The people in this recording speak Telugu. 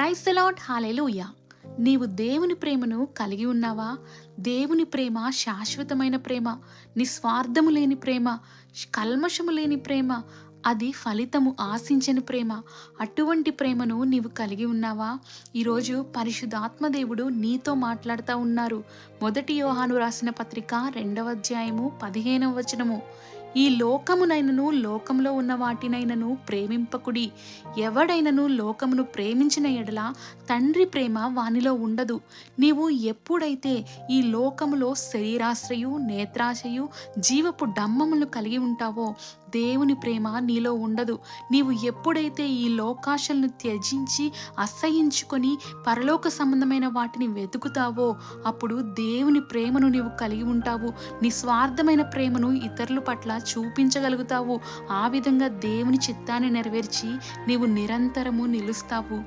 Praise the lord. హల్లెలూయా. నీవు దేవుని ప్రేమను కలిగి ఉన్నావా? దేవుని ప్రేమ శాశ్వతమైన ప్రేమ, నిస్వార్థము లేని ప్రేమ, కల్మషము లేని ప్రేమ, అది ఫలితము ఆశించని ప్రేమ. అటువంటి ప్రేమను నీవు కలిగి ఉన్నావా? ఈరోజు పరిశుద్ధాత్మ దేవుడు నీతో మాట్లాడుతూ ఉన్నారు. 1 యోహాను రాసిన పత్రిక 2వ అధ్యాయము 15వ వచనము. ఈ లోకమునైనను లోకంలో ఉన్న వాటినైనను ప్రేమింపకుడి. ఎవడైనను లోకమును ప్రేమించిన ఎడల తండ్రి ప్రేమ వానిలో ఉండదు. నీవు ఎప్పుడైతే ఈ లోకములో శరీరాశ్రయు, నేత్రాశయు, జీవపు డమ్మములను కలిగి ఉంటావో దేవుని ప్రేమ నీలో ఉండదు. నీవు ఎప్పుడైతే ఈ లోకాశలను త్యజించి అసహించుకొని పరలోక సంబంధమైన వాటిని వెతుకుతావో అప్పుడు దేవుని ప్రేమను నీవు కలిగి ఉంటావు. నిస్వార్థమైన ప్రేమను ఇతరుల పట్ల చూపించగలుగుతావు. ఆ విధంగా దేవుని చిత్తాన్ని నెరవేర్చి నీవు నిరంతరము నిలుస్తావు.